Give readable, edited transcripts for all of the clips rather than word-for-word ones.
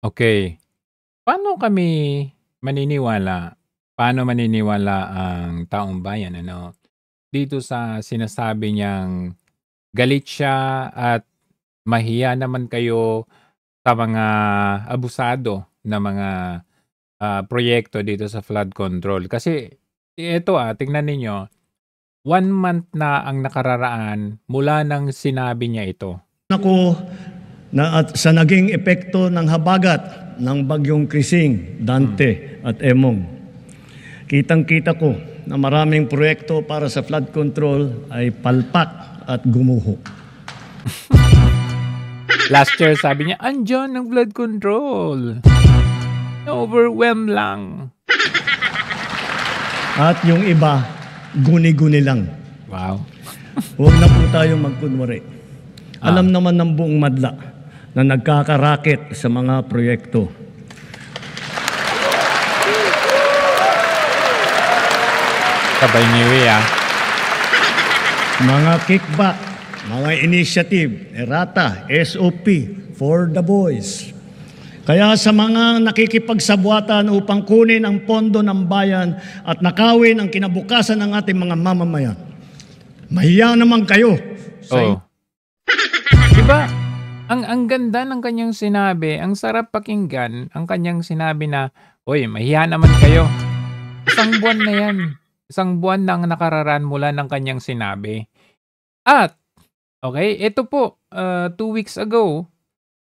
Okay. Paano kami maniniwala paano maniniwala ang taong bayan dito sa sinasabi niyang galit siya at mahiya naman kayo sa mga abusado na mga, proyekto dito sa flood control. Kasi ito, tingnan ninyo, 1 month na ang nakararaan mula nang sinabi niya ito. Ako na at sa naging epekto ng habagat ng bagyong Krising, Dante at Emong. Kitang-kita ko na maraming proyekto para sa flood control ay palpak at gumuho. Last year sabi niya, "Andiyan ang flood control. Na-overwhelm lang." At yung iba, guni-guni lang. Wow. Huwag na po tayong magkunwari. Alam naman ng buong madla na nagkakaraket sa mga proyekto. Sabay niwi, Mga kickback, mga initiative, errata, SOP, for the boys. Kaya sa mga nakikipagsabuatan upang kunin ang pondo ng bayan at nakawin ang kinabukasan ng ating mga mamamayan, mahiya naman kayo. Oh. Diba, ang ganda ng kanyang sinabi, ang sarap pakinggan, ang kanyang sinabi na, "Uy, mahiya naman kayo." Isang buwan na yan. Isang buwan na ang nakararaan mula ng kanyang sinabi. At, okay, ito po, 2 weeks ago,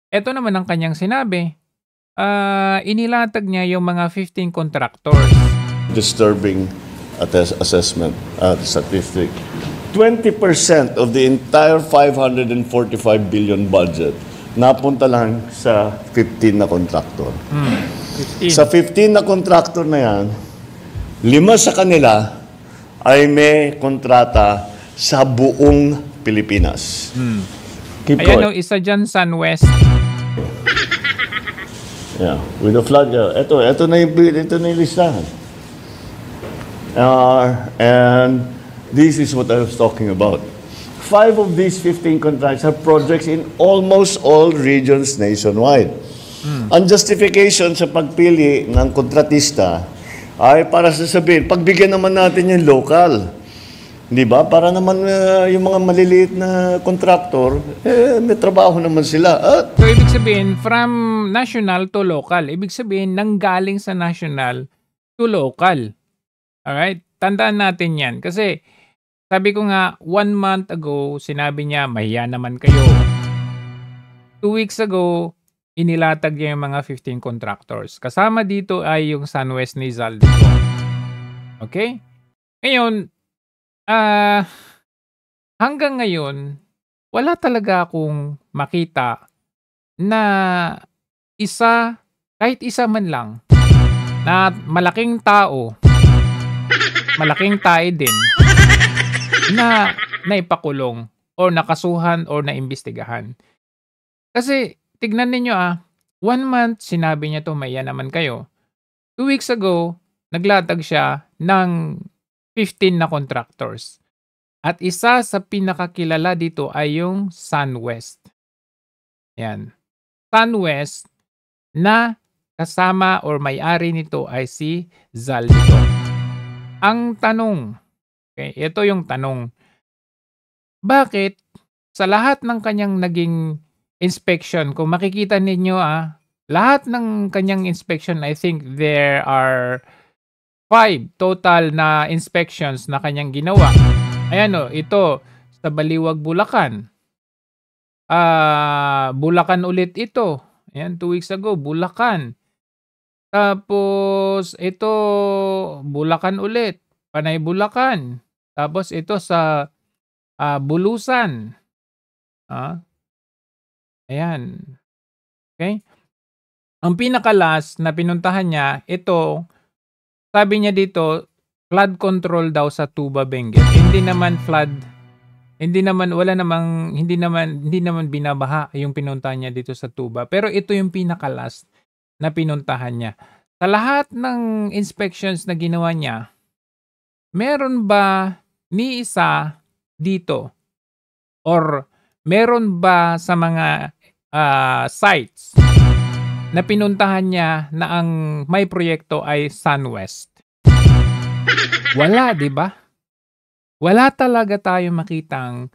ito naman ang kanyang sinabi. Inilatag niya yung mga 15 contractors. Disturbing assessment statistic. 20% of the entire 545 billion budget napunta lang sa 15 na contractor. 15. Sa 15 na contractor na yan, 5 sa kanila ay may kontrata sa buong Pilipinas. Keep Ayan going. isa dyan, SunWest. Yeah, with the flood. Ito na yung listahan. And this is what I was talking about. 5 of these 15 contracts are projects in almost all regions nationwide. Ang justification sa pagpili ng kontratista ay para sasabihin, pagbigyan naman natin yung local. Di ba? Para naman yung mga maliliit na contractor, may trabaho naman sila. So, ibig sabihin, from national to local. Ibig sabihin, nanggaling sa national to local. Alright? Tandaan natin yan. Kasi, sabi ko nga, 1 month ago, sinabi niya, mahiya naman kayo. 2 weeks ago, inilatag niya yung mga 15 contractors. Kasama dito ay yung SunWest ni Zaldico. Okay? Ngayon, hanggang ngayon, wala talaga akong makita na kahit isa man lang, na malaking tao, malaking tae din, na naipakulong o nakasuhan o naimbestigahan. Kasi, tignan ninyo 1 month, sinabi niya to, maya naman kayo. 2 weeks ago, naglatag siya ng 15 na contractors. At isa sa pinakakilala dito ay yung SunWest. Yan. SunWest na kasama or may-ari nito ay si Zaldico. Ang tanong, okay, ito yung tanong. Bakit sa lahat ng kanyang naging inspection, kung makikita ninyo lahat ng kanyang inspection, I think there are 5 total na inspections na kanyang ginawa. Ayan ito sa Baliwag, Bulacan. Bulacan ulit ito. Ayan, 2 weeks ago, Bulacan. Tapos ito, Bulacan ulit. Panay, Bulacan. Tapos ito sa Bulusan. Ayan. Okay? Ang pinaka-last na pinuntahan niya, ito, sabi niya dito, flood control daw sa Tuba, Benguet. Hindi naman binabaha yung pinuntahan niya dito sa Tuba. Pero ito yung pinaka-last na pinuntahan niya. Sa lahat ng inspections na ginawa niya, meron ba ni isa dito? Or meron ba sa mga sites na pinuntahan niya na ang may proyekto ay SunWest? Wala, 'di ba? Wala talaga tayong makitang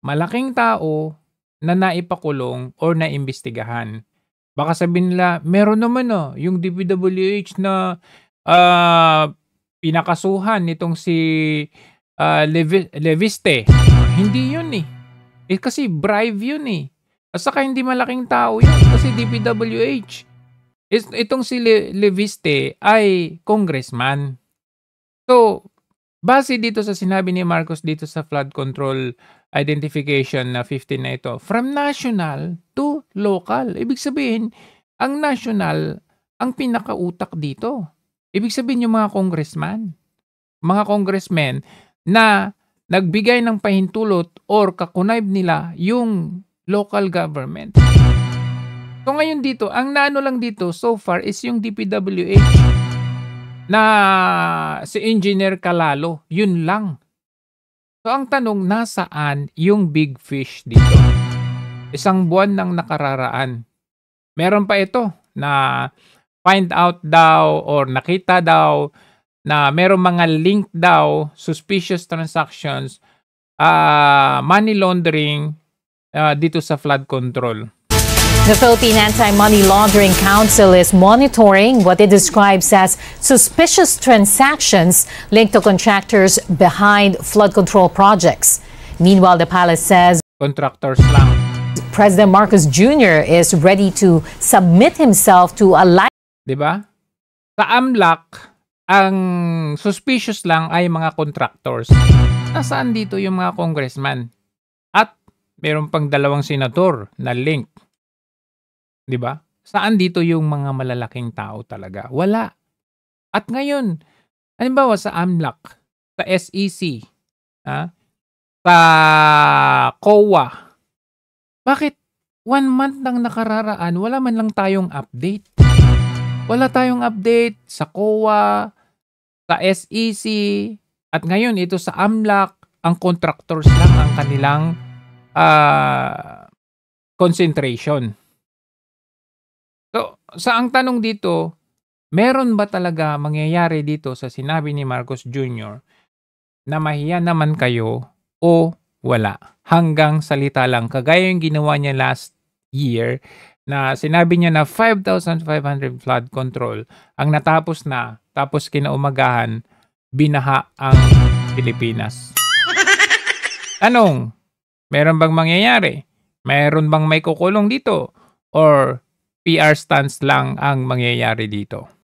malaking tao na naipakulong or naimbestigahan. Baka sabihin nila, meron naman yung DPWH na pinakasuhan nitong si Leviste. Hindi yun eh. Kasi bribe yun eh. At saka hindi malaking tao yun kasi DPWH. Itong si Leviste ay congressman. So, base dito sa sinabi ni Marcos dito sa flood control identification na 15 na ito, from national to local. Ibig sabihin, ang national ang pinakautak dito. Ibig sabihin yung mga congressmen na nagbigay ng pahintulot or kakunayb nila yung local government. So ngayon dito, ang naano lang dito so far is yung DPWH na si Engineer Calalo. Yun lang. So ang tanong, nasaan yung big fish dito? Isang buwan nang nakararaan. Meron pa ito na find out daw or nakita daw na merong mga link daw, suspicious transactions, money laundering dito sa flood control. The Philippine Anti-Money Laundering Council is monitoring what it describes as suspicious transactions linked to contractors behind flood control projects. Meanwhile, the palace says Contractors lang. President Marcos Jr. is ready to submit himself to a Diba? Sa AMLAC, ang suspicious lang ay mga contractors. Nasaan dito yung mga congressman? At meron pang 2 senador na link. 'Di ba? Saan dito yung mga malalaking tao talaga? Wala. At ngayon, halimbawa sa AMLAC, sa SEC, sa COA, bakit 1 month nang nakararaan, wala man lang tayong update? Wala tayong update sa COA, sa SEC, at ngayon ito sa AMLAC, ang contractors lang ang kanilang concentration. So, ang tanong dito, meron ba talaga mangyayari dito sa sinabi ni Marcos Jr. na mahiya naman kayo o wala? Hanggang salita lang. Kagaya yung ginawa niya last year na sinabi niya na 5,500 flood control ang natapos na, tapos kinaumagahan, binaha ang Pilipinas. Tanong, meron bang mangyayari? Meron bang may kukulong dito? Or PR stunts lang ang mangyayari dito?